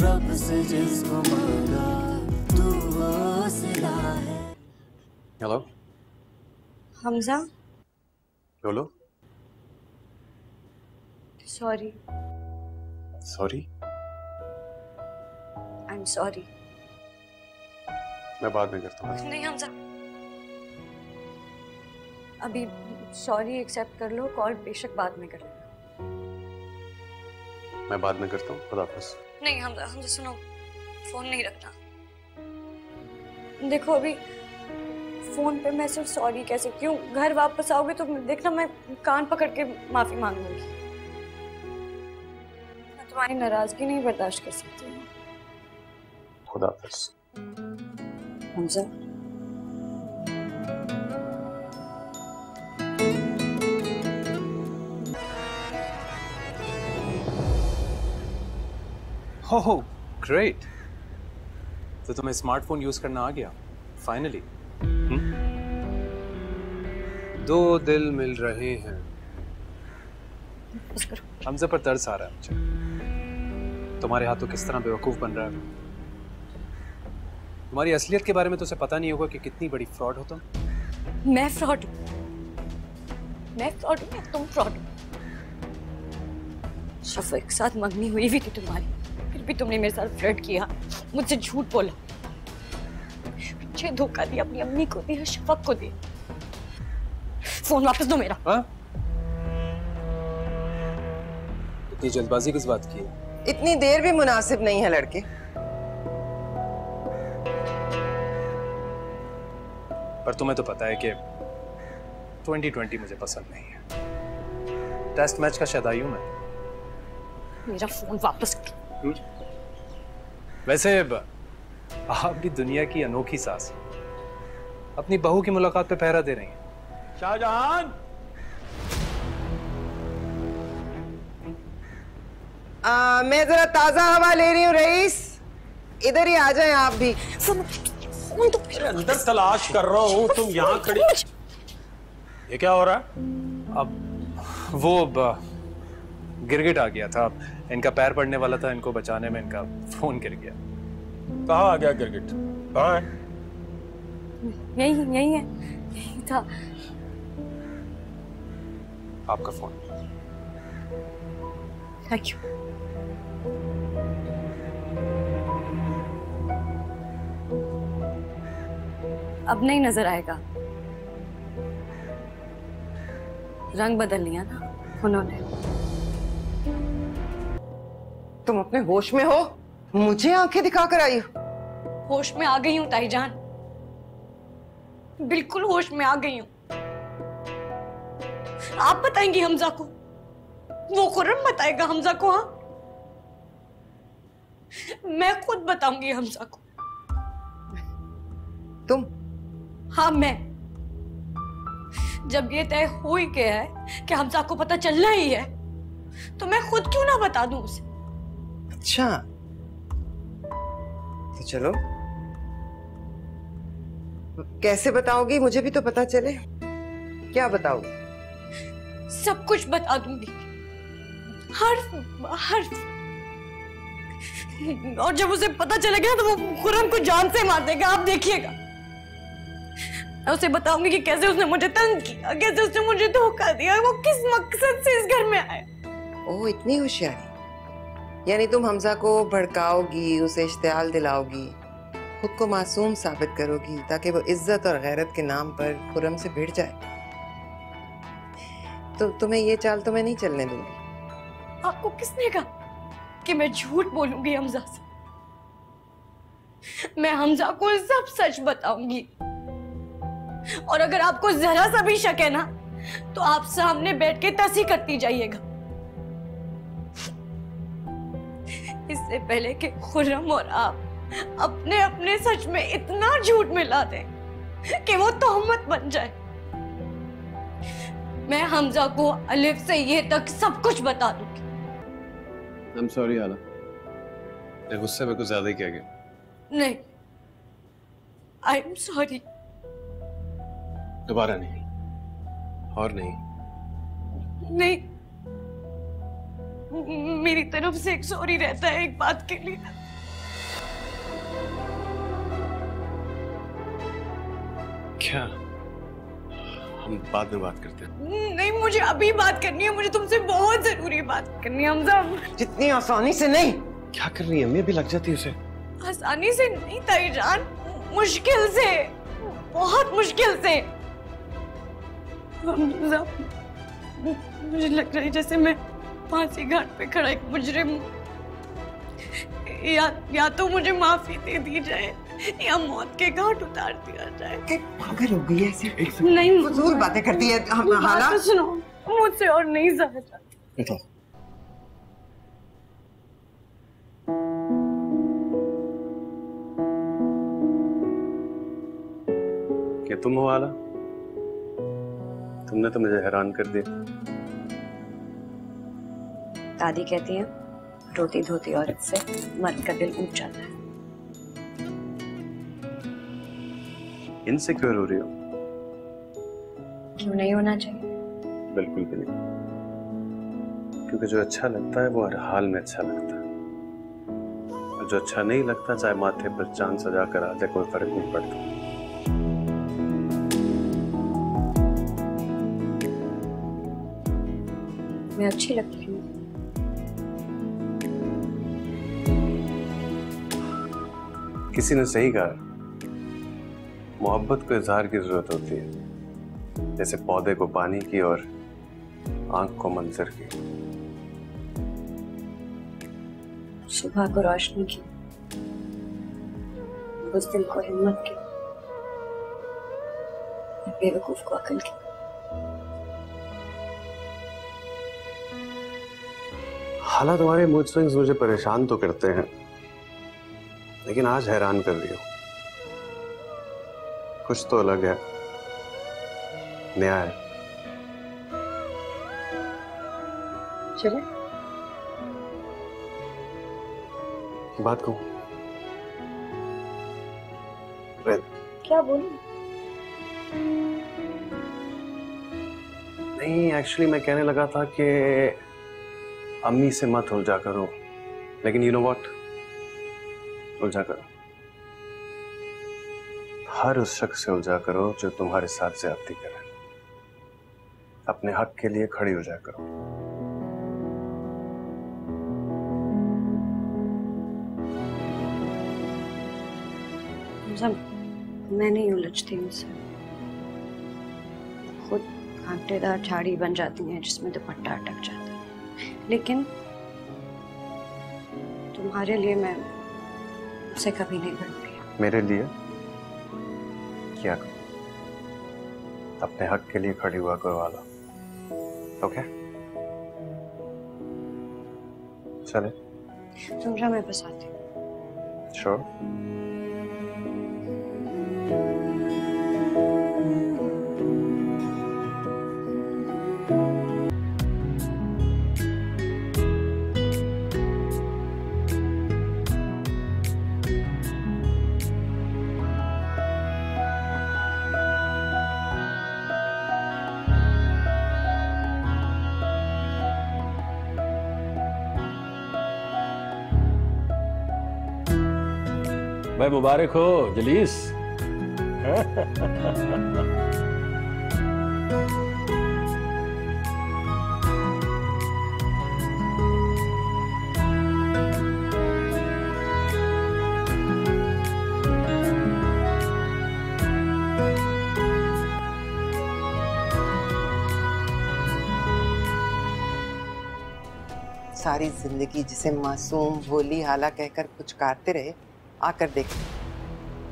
रब से जिसको मांगा तू वो सिला है। हेलो हमजा, बोलो। Sorry. Sorry? I am sorry. मैं बाद में करता हूँ। नहीं हमजा, अभी सॉरी एक्सेप्ट कर लो, कॉल बेशक बाद में कर लेना। मैं बाद में करता हूँ। खुदा हाफिज़। नहीं हमजा, हमजा सुनो, फोन नहीं रखना। देखो अभी फोन पे मैं सिर्फ सॉरी कह सकती हूँ, घर वापस आओगे तो देखना मैं कान पकड़ के माफी मांग लूंगी। मैं तुम्हारी नाराजगी नहीं बर्दाश्त कर सकती हूँ। खुदा हाफिज़। हमजा, हो ग्रेट। तो तुम्हें स्मार्टफोन यूज करना आ गया फाइनली। दो दिल मिल रहे हैं। हमसे पर तरस आ रहा है मुझे। तुम्हारे हाथों किस तरह बेवकूफ बन रहा है। तुम्हारी असलियत के बारे में तो उसे पता नहीं होगा कि कितनी बड़ी फ्रॉड हो तुम। मैं फ्रॉड हूँ? मैं फ्रॉड हूँ या तुम फ्रॉड हो? शफीक के साथ मंगनी हुई भी थी तुम्हारी, फिर भी तुमने मेरे साथ फ्लर्ट किया, मुझसे झूठ बोला, मुझे धोखा दिया, अपनी अम्मी को दिया, शफक को दिया। फोन वापस दो मेरा। हाँ? इतनी जल्दबाजी किस बात की है? इतनी देर भी मुनासिब नहीं है लड़के। पर तुम्हें तो पता है कि 2020 मुझे पसंद नहीं है। टेस्ट मैच का शदाई हूं मैं। मेरा फोन वापस करो। वैसे आप भी दुनिया की अनोखी सास अपनी बहू की मुलाकात पे पहरा दे रही हैं। शाहजहां, मैं जरा ताजा हवा ले रही हूँ रईस, इधर ही आ जाएं आप भी। फोन तो अंदर तलाश कर रहा हूँ, तुम यहाँ खड़ी। ये क्या हो रहा है? अब वो गिरगिट आ गया था, इनका पैर पड़ने वाला था, इनको बचाने में इनका फोन गिर गया। कहाँ आ गया गिरगिट? कहाँ है? यही है, यही था। आपका फोन। Thank you. अब नहीं नजर आएगा, रंग बदल लिया ना उन्होंने। तुम अपने होश में हो? मुझे आंखें दिखा कर आई हो? होश में आ गई हूँ ताईजान, बिल्कुल होश में आ गई हूँ। आप बताएंगी हमजा को? वो खुर्रम बताएगा हमजा को? हाँ, मैं खुद बताऊंगी हमजा को। तुम? हाँ मैं। जब ये तय हो ही गया है कि हमजा को पता चलना ही है, तो मैं खुद क्यों ना बता दूं उसे? अच्छा तो चलो, कैसे बताओगी? मुझे भी तो पता चले। क्या बताओगी? सब कुछ बता दूंगी, हर्फ हर्फ। और जब उसे पता चलेगा तो वो खुर्रम को जान से मार देगा, आप देखिएगा। मैं उसे बताऊंगी कि कैसे उसने मुझे तंग किया, कैसे उसने मुझे धोखा दिया, वो किस मकसद से इस घर में आया। ओह, इतनी होशियारी। यानी तुम हमजा को भड़काओगी, उसे इश्तियाल दिलाओगी, खुद को मासूम साबित करोगी ताकि वो इज्जत और गैरत के नाम पर खुर्रम से भिड़ जाए। तो तुम्हें ये चाल तो मैं नहीं चलने दूंगी। आपको किसने कहा कि मैं झूठ बोलूंगी हमजा से? मैं हमजा को सब सच बताऊंगी, और अगर आपको जरा सा भी शक है ना, तो आप सामने बैठ के तसी करती जाइएगा, इससे पहले कि खुर्रम और आप अपने अपने सच में इतना झूठ मिला दें कि वो तोहमत बन जाए। मैं हमजा को अलिफ से ये तक सब कुछ बता दूंगी। I'm sorry आला, मैं गुस्से में कुछ ज्यादा ही कह गया। नहीं, आई एम सॉरी। दोबारा नहीं, और नहीं। नहीं, मेरी तरफ से एक सॉरी रहता है एक बात के लिए। क्या? हम बाद में बात करते हैं। नहीं, मुझे अभी बात करनी है, मुझे तुमसे बहुत जरूरी बात करनी है हमजा। जितनी आसानी से नहीं। क्या कर रही है? अम्मी अभी लग जाती है उसे। आसानी से नहीं ताईजान, मुश्किल से, बहुत मुश्किल से। हमजा, मुझे लग रहा है जैसे मैं फांसी घाट पे खड़ा एक मुजरिम हूँ। या तो मुझे माफी दे दी जाए या मौत के घाट उतार दिया जाए। पागल हो गई है ऐसे? नहीं, फजूल बातें करती है। बात तो सुनो, मुझसे और नहीं सहा जाता। बैठो। क्या तुम हो आला? तुमने तो मुझे हैरान कर दिया। दादी कहती है रोती धोती औरत से मर्द का दिल ऊंच जाता है। इनसिक्योर हो रही हो? क्यों नहीं होना चाहिए? बिल्कुल भी नहीं, क्योंकि जो अच्छा लगता है वो हर हाल में अच्छा लगता है, और जो अच्छा नहीं लगता चाहे माथे पर चांद सजा कर आ जाए कोई फर्क नहीं पड़ता। मैं अच्छी लगती हूँ। किसी ने सही कहा, मोहब्बत को इजहार की जरूरत होती है, जैसे पौधे को पानी की और आंख को मंजर की। सुबह को रोशनी की, बुज़दिल को हिम्मत की, बेवकूफ को अकल की। हालात तुम्हारे मूड स्विंग्स मुझे परेशान तो करते हैं, लेकिन आज हैरान कर रही हो। कुछ तो अलग है, नया है। चले बात कहूं? क्या बोलूं? नहीं, एक्चुअली मैं कहने लगा था कि अम्मी से मत उलझा करो, लेकिन यू नो व्हाट, उलझा करो। हर उस शख्स से उलझा करो जो तुम्हारे साथ ज्यादती करे। अपने हक के लिए खड़ी हो जाया करो। मैं नहीं उलझती उनसे, खुद कांटेदार झाड़ी बन जाती हैं जिसमें दुपट्टा अटक जाता है। लेकिन तुम्हारे लिए मैं उसे कभी नहीं बनती। मेरे लिए क्या करो? अपने हक के लिए खड़ी हुआ करो वाला। ओके, चले। समझा, मैं बस आती हूँ। श्योर। भाई मुबारक हो जलीस। सारी जिंदगी जिसे मासूम भोली हाला कहकर पुचकारते रहे, आकर देखें,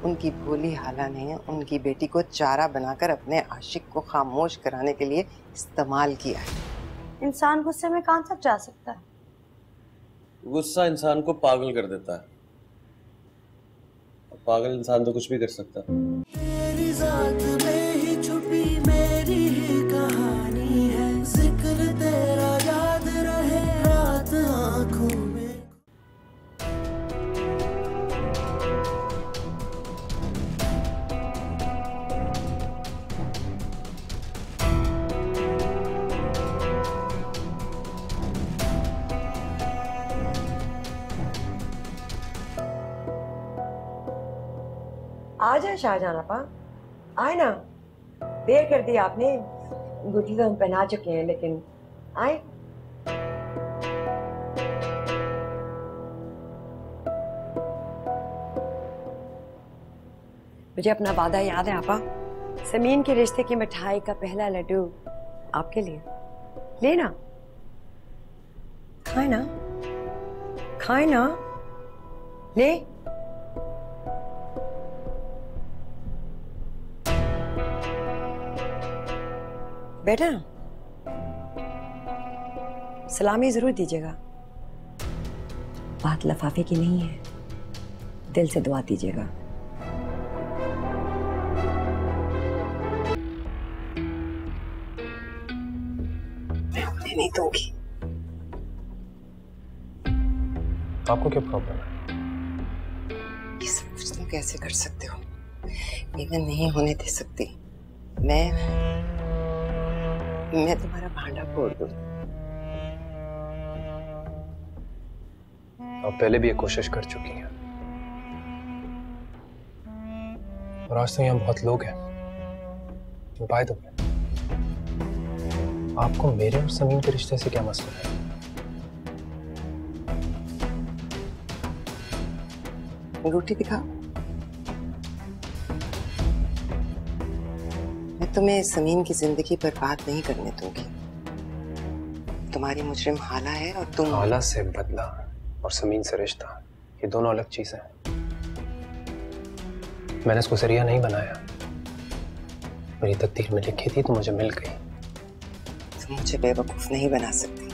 उनकी भोली हाला ने उनकी बेटी को चारा बनाकर अपने आशिक को खामोश कराने के लिए इस्तेमाल किया है। इंसान गुस्से में कहाँ तक जा सकता है? गुस्सा इंसान को पागल कर देता है, पागल इंसान तो कुछ भी कर सकता है। तेरी जात में ही छुपी मेरी ही कहानी है, जिक्र तेरा याद रहे रात आंखों में। आ जाए शाहजहां आपा, आए ना। देर कर दी आपने। अंगूठी तो हम पहना चुके हैं, लेकिन आए। मुझे अपना वादा याद है आपा। समीन के रिश्ते की मिठाई का पहला लड्डू आपके लिए। लेना, खाए ना, खाए ना, ले। बेटा, सलामी जरूर दीजिएगा। बात लफाफे की नहीं है, दिल से दुआ दीजिएगा। मैं नहीं दूंगी। आपको क्या प्रॉब्लम है? ये सब कुछ तुम कैसे कर सकते हो? ये मैं नहीं होने दे सकती। मैं तुम्हारा भांडा फोड़ दूं। आप पहले भी ये कोशिश कर चुकी हैं, और आज तो यहाँ बहुत लोग हैं। बाय द वे, आपको मेरे और समीन के रिश्ते से क्या मसला है? अंगूठी दिखाओ। मैं तुम्हें समीन की जिंदगी बर्बाद नहीं करने दूंगी। तुम्हारी मुजरिम हाला है और तुम। हाला से बदला और समीन से रिश्ता, ये दोनों अलग चीजें हैं। मैंने इसको जरिया नहीं बनाया, मेरी तकदीर में लिखी थी तो मुझे मिल गई। तुम मुझे बेवकूफ नहीं बना सकती।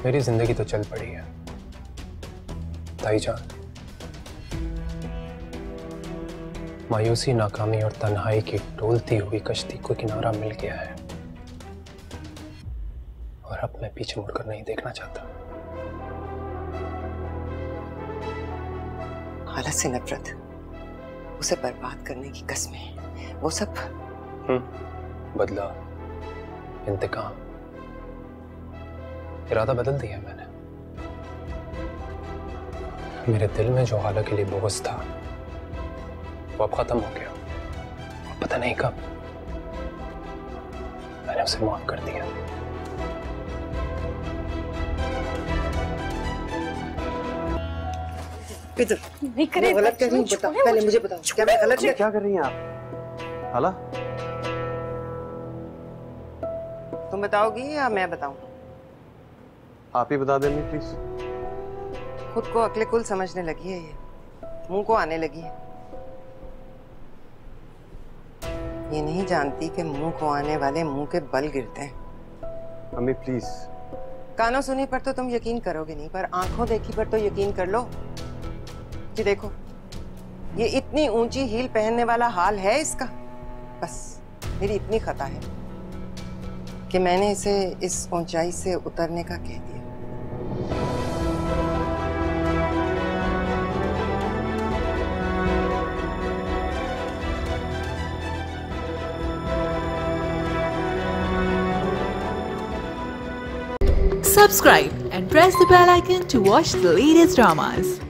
मेरी जिंदगी तो चल पड़ी है ताईजान। मायूसी, नाकामी और तन्हाई की डोलती हुई कश्ती को किनारा मिल गया है, और अब मैं पीछे मुड़कर नहीं देखना चाहता। हाला से नफरत, उसे बर्बाद करने की कसमें, वो सब। बदला, इंतकाम, इरादा बदल दिया मैंने। मेरे दिल में जो हाला के लिए बोझ था वो अब खत्म हो गया। पता नहीं कब मैंने उसे माफ कर दिया। नहीं करे। मैं गलत कर रही हूँ, बताओ पहले मुझे बताओ, क्या मैं गलत? क्या कर रही हैं आप? हाला, तुम बताओगी या मैं बताऊं? आप ही बता देंगे प्लीज। खुद को अक्ले कुल समझने लगी है, ये मुंह को आने लगी है। ये नहीं जानती कि मुंह को आने वाले मुंह के बल गिरते हैं। अम्मी प्लीज। कानों सुनी पर तो तुम यकीन करोगे नहीं, पर आंखों देखी पर तो यकीन कर लो। जी देखो, ये इतनी ऊंची हील पहनने वाला हाल है इसका। बस मेरी इतनी खता है कि मैंने इसे इस ऊंचाई से उतरने का कह दिया। Subscribe and press the bell icon to watch the latest dramas.